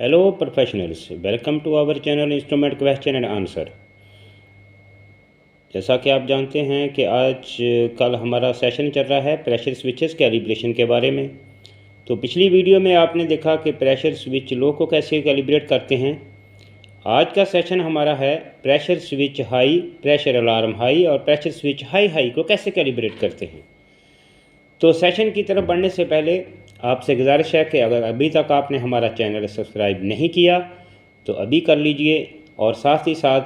Hello professionals, welcome to our channel instrument question and answer. जैसा कि आप जानते हैं कि आज कल हमारा सेशन चल रहा है प्रेशर स्विचेस कैलिब्रेशन के बारे में। तो पिछली वीडियो में आपने देखा कि प्रेशर स्विच लो को कैसे कैलिब्रेट करते हैं। आज का सेशन हमारा है pressure switch high, pressure alarm high और प्रेशर स्विच हाई हाई को कैसे कैलिब्रेट करते हैं। तो सेशन की तरफ बढ़ने से पहले आपसे गुजारिश है कि अगर अभी तक आपने हमारा चैनल सब्सक्राइब नहीं किया तो अभी कर लीजिए और साथ ही साथ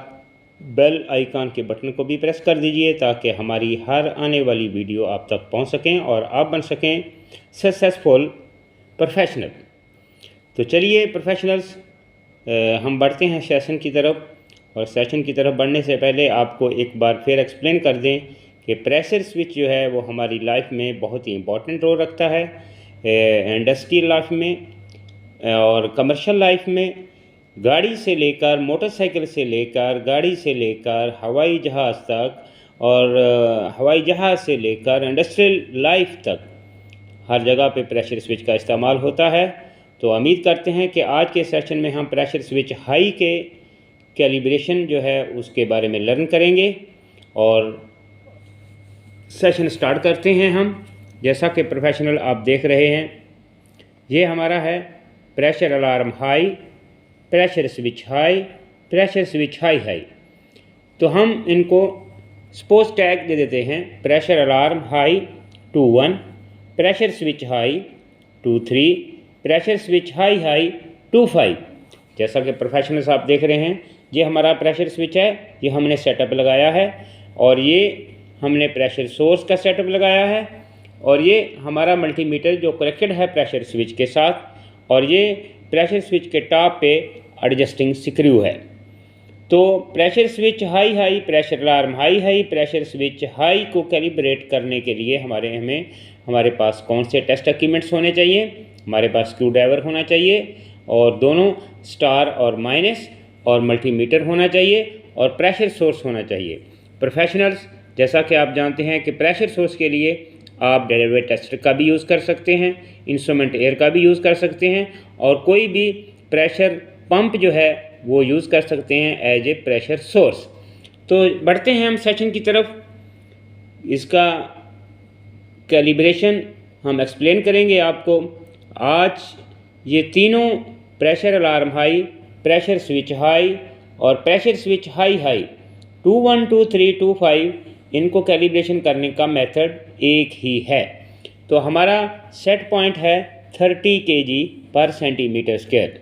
बेल आइकन के बटन को भी प्रेस कर दीजिए ताकि हमारी हर आने वाली वीडियो आप तक पहुंच सकें और आप बन सकें सक्सेसफुल प्रोफेशनल। तो चलिए प्रोफेशनल्स, हम बढ़ते हैं सेशन की तरफ। और सेशन की तरफ बढ़ने से पहले आपको एक बार फिर एक्सप्लेन कर दें कि प्रेशर स्विच जो है वो हमारी लाइफ में बहुत ही इम्पोर्टेंट रोल रखता है, इंडस्ट्रियल लाइफ में और कमर्शियल लाइफ में। गाड़ी से लेकर, मोटरसाइकिल से लेकर, गाड़ी से लेकर हवाई जहाज़ तक और हवाई जहाज़ से लेकर इंडस्ट्रियल लाइफ तक हर जगह पे प्रेशर स्विच का इस्तेमाल होता है। तो उम्मीद करते हैं कि आज के सेशन में हम प्रेशर स्विच हाई के कैलिब्रेशन जो है उसके बारे में लर्न करेंगे। और सेशन स्टार्ट करते हैं हम। जैसा कि प्रोफेशनल आप देख रहे हैं, ये हमारा है pressure alarm high, pressure switch high, pressure switch high high. तो हम इनको सपोज टैग दे देते हैं pressure alarm high 2 1, pressure switch high 2 3, pressure switch high high 2 5। जैसा कि प्रोफेशनल्स आप देख रहे हैं, ये हमारा प्रेशर स्विच है, ये हमने सेटअप लगाया है और ये हमने प्रेशर सोर्स का सेटअप लगाया है और ये हमारा मल्टीमीटर जो कनेक्टेड है प्रेशर स्विच के साथ और ये प्रेशर स्विच के टॉप पे एडजस्टिंग स्क्रू है। तो pressure switch high high, pressure alarm high high, pressure switch high को कैलिब्रेट करने के लिए हमारे पास कौन से टेस्ट इक्विपमेंट्स होने चाहिए। हमारे पास स्क्रू ड्राइवर होना चाहिए और दोनों स्टार और माइनस और मल्टीमीटर होना चाहिए और प्रेशर सोर्स होना चाहिए। प्रोफेशनल्स, जैसा कि आप जानते हैं कि प्रेशर सोर्स के लिए आप डेरिवेटिव टेस्टर का भी यूज़ कर सकते हैं, इंस्ट्रूमेंट एयर का भी यूज़ कर सकते हैं और कोई भी प्रेशर पंप जो है वो यूज़ कर सकते हैं एज ए प्रेशर सोर्स। तो बढ़ते हैं हम सेशन की तरफ। इसका कैलिब्रेशन हम एक्सप्लेन करेंगे आपको। आज ये तीनों pressure alarm high, pressure switch high और प्रेशर स्विच हाई हाई 2 1 2 3 2 5, इनको कैलिब्रेशन करने का मेथड एक ही है। तो हमारा सेट पॉइंट है 30 kg पर सेंटीमीटर स्क्वायर।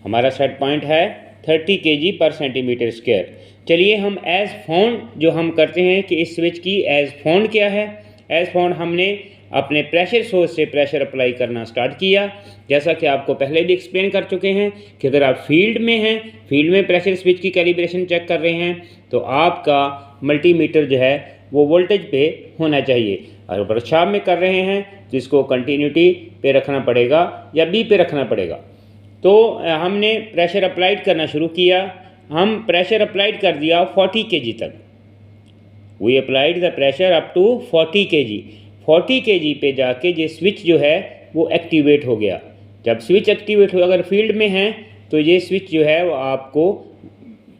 हमारा सेट पॉइंट है 30 kg पर सेंटीमीटर स्क्वायर। चलिए हम एज फाउंड जो हम करते हैं कि इस स्विच की एज फाउंड क्या है। एज फाउंड हमने अपने प्रेशर सोर्स से प्रेशर अप्लाई करना स्टार्ट किया। जैसा कि आपको पहले भी एक्सप्लेन कर चुके हैं कि अगर आप फील्ड में हैं, फील्ड में प्रेशर स्विच की कैलिब्रेशन चेक कर रहे हैं तो आपका मल्टीमीटर जो है वो वोल्टेज पे होना चाहिए। अगर वर्कशॉप में कर रहे हैं तो इसको कंटिन्यूटी पे रखना पड़ेगा या बी पे रखना पड़ेगा। तो हमने प्रेशर अप्लाइड करना शुरू किया। हम प्रेशर अप्लाइड कर दिया 40 kg तक। We applied the pressure up to 40 kg। 40 kg पे जाके ये स्विच जो है वो एक्टिवेट हो गया। जब स्विच एक्टिवेट हो, अगर फील्ड में है तो ये स्विच जो है वो आपको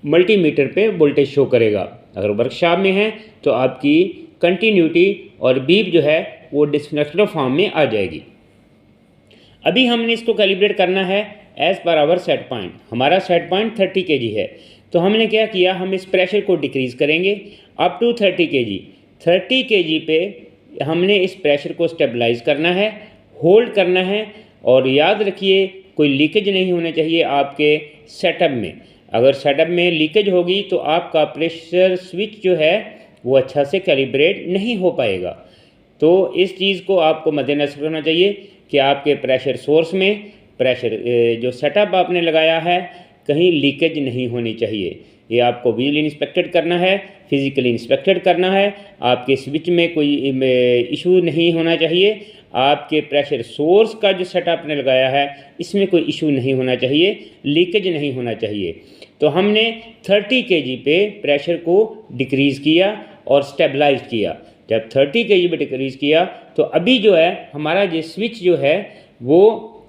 मल्टीमीटर पे वोल्टेज शो करेगा। अगर वर्कशॉप में है तो आपकी कंटिन्यूटी और बीप जो है वो डिस्कनेक्टेड फॉर्म में आ जाएगी। अभी हमने इसको कैलिब्रेट करना है as per our set point. हमारा सेट पॉइंट 30 kg है। तो हमने क्या किया, हम इस प्रेशर को डिक्रीज़ करेंगे अप टू 30 kg। 30 kg पे हमने इस प्रेशर को स्टेबलाइज करना है, होल्ड करना है और याद रखिए कोई लीकेज नहीं होना चाहिए आपके सेटअप में। अगर सेटअप में लीकेज होगी तो आपका प्रेशर स्विच जो है वो अच्छा से कैलिब्रेट नहीं हो पाएगा। तो इस चीज़ को आपको मद्देनज़र रखना चाहिए कि आपके प्रेशर सोर्स में प्रेशर जो सेटअप आपने लगाया है कहीं लीकेज नहीं होनी चाहिए। ये आपको विजुअली इंस्पेक्टेड करना है, फिज़िकली इंस्पेक्टेड करना है। आपके स्विच में कोई इशू नहीं होना चाहिए। आपके प्रेशर सोर्स का जो सेटअप आपने लगाया है इसमें कोई इशू नहीं होना चाहिए, लीकेज नहीं होना चाहिए। तो हमने 30 kg पे प्रेशर को डिक्रीज़ किया और स्टेबलाइज किया। जब 30 kg पे डिक्रीज़ किया तो अभी जो है हमारा ये स्विच जो है वो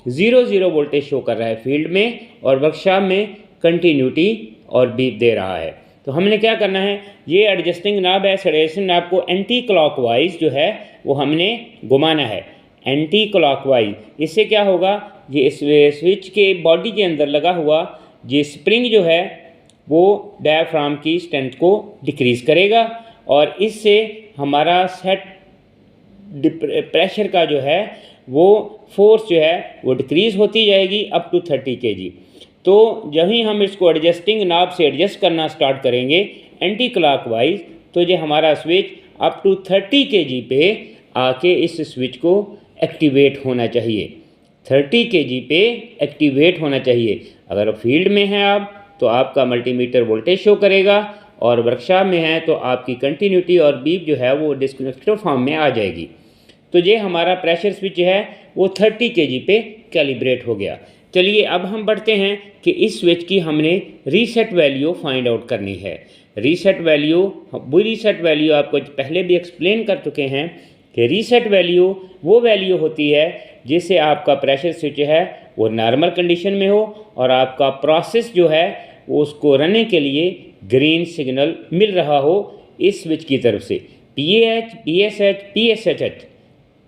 0 वोल्टेज शो कर रहा है फील्ड में, और वर्कशॉप में कंटिन्यूटी और बीप दे रहा है। तो हमने क्या करना है, ये एडजस्टिंग नाब है, एडजस्टिंग नाब को एंटी क्लॉकवाइज जो है वो हमने घुमाना है, एंटी क्लॉकवाइज। इससे क्या होगा, ये इस स्विच के बॉडी के अंदर लगा हुआ ये स्प्रिंग जो है वो डायाफ्राम की स्ट्रेंथ को डिक्रीज़ करेगा, और इससे हमारा सेट प्रेशर का जो है वो फोर्स जो है वो डिक्रीज़ होती जाएगी अप टू 30 kg। तो जब ही हम इसको एडजस्टिंग नाब से एडजस्ट करना स्टार्ट करेंगे एंटी क्लॉकवाइज, तो ये हमारा स्विच अप टू 30 kg पे आके इस स्विच को एक्टिवेट होना चाहिए, 30 kg पे एक्टिवेट होना चाहिए। अगर फील्ड में हैं आप तो आपका मल्टीमीटर वोल्टेज शो करेगा, और वर्कशॉप में है तो आपकी कंटिन्यूटी और बीप जो है वो डिस्कनेक्टेड फॉर्म में आ जाएगी। तो ये हमारा प्रेशर स्विच है वो 30 kg पे कैलिब्रेट हो गया। चलिए अब हम बढ़ते हैं कि इस स्विच की हमने रीसेट वैल्यू फाइंड आउट करनी है। रीसेट वैल्यू आपको पहले भी एक्सप्लेन कर चुके हैं कि रीसेट वैल्यू वो वैल्यू होती है जिससे आपका प्रेशर स्विच है वो नॉर्मल कंडीशन में हो, और आपका प्रोसेस जो है वो उसको रनने के लिए ग्रीन सिग्नल मिल रहा हो इस स्विच की तरफ से। PAH, PSH, PSHH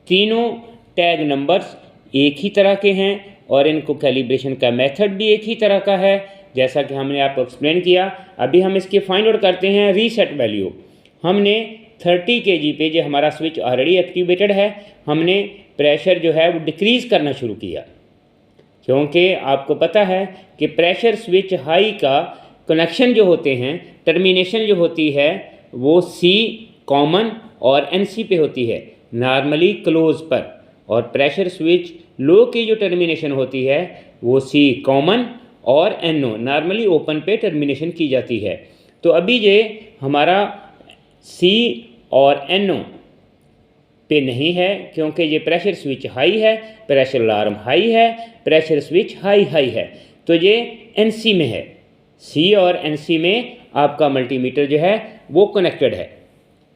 तीनों टैग नंबर्स एक ही तरह के हैं, और इनको कैलिब्रेशन का मेथड भी एक ही तरह का है, जैसा कि हमने आपको एक्सप्लेन किया। अभी हम इसके फाइंड आउट करते हैं रीसेट वैल्यू। हमने 30 kg पे जो हमारा स्विच ऑलरेडी एक्टिवेटेड है, हमने प्रेशर जो है वो डिक्रीज़ करना शुरू किया, क्योंकि आपको पता है कि प्रेशर स्विच हाई का कनेक्शन जो होते हैं, टर्मिनेशन जो होती है वो C कॉमन और NC पे होती है, नॉर्मली क्लोज पर, और प्रेशर स्विच लो की जो टर्मिनेशन होती है वो C कॉमन और NO नॉर्मली ओपन पे टर्मिनेशन की जाती है। तो अभी ये हमारा C और NO पे नहीं है, क्योंकि ये प्रेशर स्विच हाई है, प्रेशर अलार्म हाई है, प्रेशर स्विच हाई है, तो ये NC में है। C और NC में आपका मल्टीमीटर जो है वो कनेक्टेड है,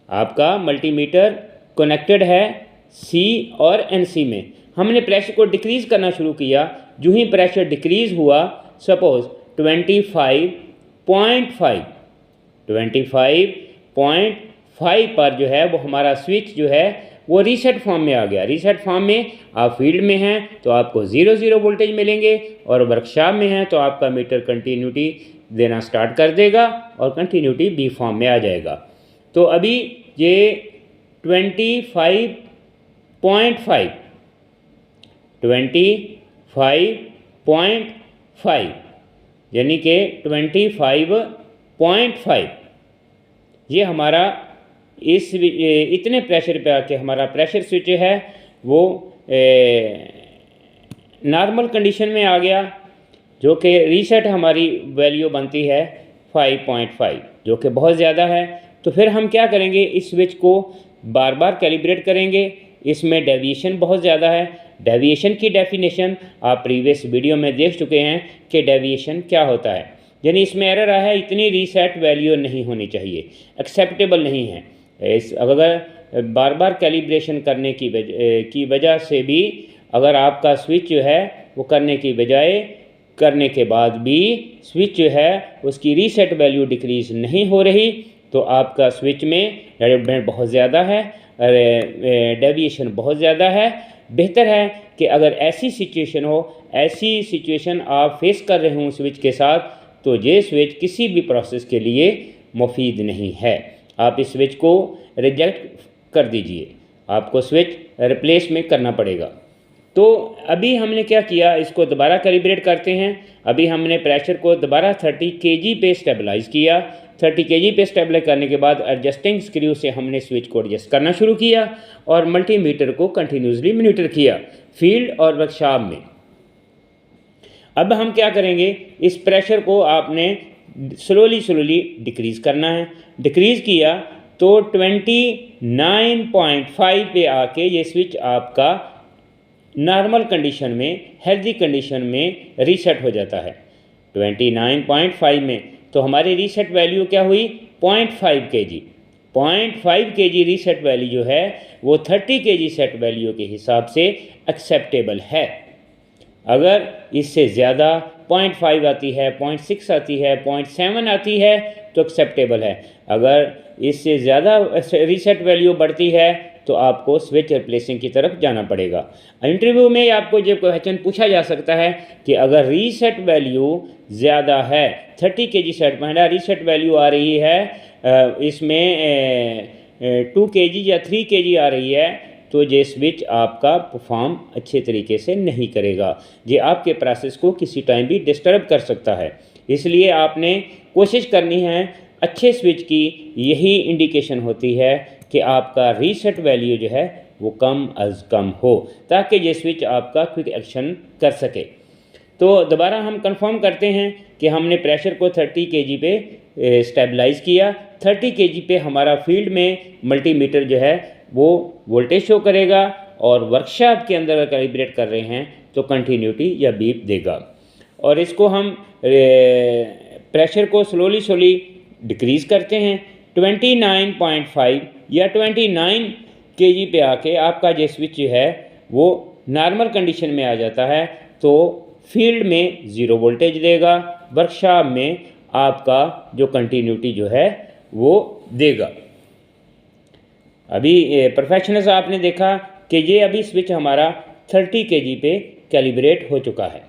आपका मल्टीमीटर कनेक्टेड है C और NC में। हमने प्रेशर को डिक्रीज़ करना शुरू किया। जो ही प्रेशर डिक्रीज़ हुआ, सपोज 25.5 पर जो है वो हमारा स्विच जो है वो रीसेट फॉर्म में आ गया। रीसेट फॉर्म में आप फील्ड में हैं तो आपको 0 वोल्टेज मिलेंगे, और वर्कशॉप में हैं तो आपका मीटर कंटिन्यूटी देना स्टार्ट कर देगा और कंटिन्यूटी बी फॉर्म में आ जाएगा। तो अभी ये 25.5 यानी कि 25.5 ये हमारा इतने प्रेशर पे आके हमारा प्रेशर स्विच है वो नॉर्मल कंडीशन में आ गया, जो कि रीसेट हमारी वैल्यू बनती है 5.5, जो कि बहुत ज़्यादा है। तो फिर हम क्या करेंगे, इस स्विच को बार बार कैलिब्रेट करेंगे। इसमें डेविएशन बहुत ज़्यादा है। डेविएशन की डेफिनेशन आप प्रीवियस वीडियो में देख चुके हैं कि डेविएशन क्या होता है, यानी इसमें एरर आया है, इतनी रीसेट वैल्यू नहीं होनी चाहिए, एक्सेप्टेबल नहीं है। अगर बार बार कैलिब्रेशन करने की वजह से भी अगर आपका स्विच जो है वो करने की बजाय करने के बाद भी स्विच जो है उसकी रीसेट वैल्यू डिक्रीज़ नहीं हो रही, तो आपका स्विच में डेवलपमेंट बहुत ज़्यादा है, डेविएशन बहुत ज़्यादा है। बेहतर है कि अगर ऐसी सिचुएशन आप फेस कर रहे हों स्विच के साथ, तो ये स्विच किसी भी प्रोसेस के लिए मुफीद नहीं है। आप इस स्विच को रिजेक्ट कर दीजिए, आपको स्विच रिप्लेस में करना पड़ेगा। तो अभी हमने क्या किया, इसको दोबारा कैलिब्रेट करते हैं। अभी हमने प्रेशर को दोबारा 30 kg पे स्टेबलाइज़ किया। 30 kg पे स्टेबलाइज करने के बाद एडजस्टिंग स्क्रू से हमने स्विच को एडजस्ट करना शुरू किया और मल्टीमीटर को कंटिन्यूसली मॉनिटर किया फील्ड और वर्कशॉप में। अब हम क्या करेंगे, इस प्रेशर को आपने स्लोली डिक्रीज़ करना है। डिक्रीज़ किया तो 29.5 पे आके ये स्विच आपका नॉर्मल कंडीशन में, हेल्दी कंडीशन में रीसेट हो जाता है 29.5 में। तो हमारी रीसेट वैल्यू क्या हुई, 0.5 kg। 0.5 kg रीसेट वैल्यू जो है वो 30 kg सेट वैल्यू के हिसाब से एक्सेप्टेबल है। अगर इससे ज़्यादा 0.5 आती है, 0.6 आती है, 0.7 आती है तो एक्सेप्टेबल है। अगर इससे ज़्यादा रीसेट वैल्यू बढ़ती है तो आपको स्विच रिप्लेसिंग की तरफ जाना पड़ेगा। इंटरव्यू में आपको जो क्वेश्चन पूछा जा सकता है कि अगर रीसेट वैल्यू ज़्यादा है, 30 kg सेट में रीसेट वैल्यू आ रही है, इसमें 2 kg या 3 kg आ रही है, तो ये स्विच आपका परफॉर्म अच्छे तरीके से नहीं करेगा। ये आपके प्रोसेस को किसी टाइम भी डिस्टर्ब कर सकता है। इसलिए आपने कोशिश करनी है, अच्छे स्विच की यही इंडिकेशन होती है कि आपका रीसेट वैल्यू जो है वो कम अज़ कम हो, ताकि ये स्विच आपका क्विक एक्शन कर सके। तो दोबारा हम कंफर्म करते हैं कि हमने प्रेशर को 30 kg पे स्टेबलाइज़ किया। 30 kg पे हमारा फील्ड में मल्टीमीटर जो है वो वोल्टेज शो करेगा, और वर्कशॉप के अंदर कैलिब्रेट कर रहे हैं तो कंटिन्यूटी या बीप देगा। और इसको हम प्रेशर को स्लोली डिक्रीज़ करते हैं। 29.5 या 29 kg पे आके आपका जो स्विच है वो नॉर्मल कंडीशन में आ जाता है, तो फील्ड में 0 वोल्टेज देगा, वर्कशॉप में आपका जो कंटिन्यूटी जो है वो देगा। अभी प्रोफेशनल्स आपने देखा कि ये अभी स्विच हमारा 30 kg पे कैलिब्रेट हो चुका है।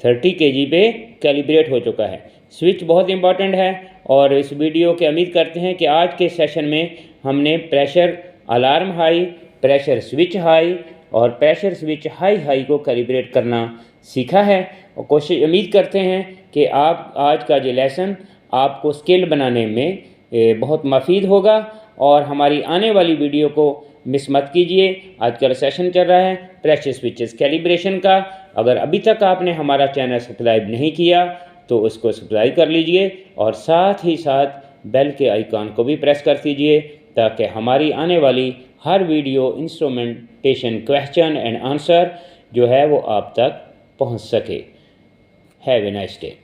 30 kg पे कैलिब्रेट हो चुका है। स्विच बहुत इंपॉर्टेंट है, और इस वीडियो के उम्मीद करते हैं कि आज के सेशन में हमने pressure alarm high, pressure switch high और प्रेशर स्विच हाई को कैलिब्रेट करना सीखा है। और कोशिश उम्मीद करते हैं कि आप आज का जो लेसन आपको स्किल बनाने में बहुत मुफीद होगा, और हमारी आने वाली वीडियो को मिस मत कीजिए। आजकल सेशन चल रहा है प्रेशर स्विचेस कैलिब्रेशन का। अगर अभी तक आपने हमारा चैनल सब्सक्राइब नहीं किया तो उसको सब्सक्राइब कर लीजिए, और साथ ही साथ बेल के आइकॉन को भी प्रेस कर दीजिए, ताकि हमारी आने वाली हर video instrumentation question and answer जो है वो आप तक पहुंच सके। Have a nice day.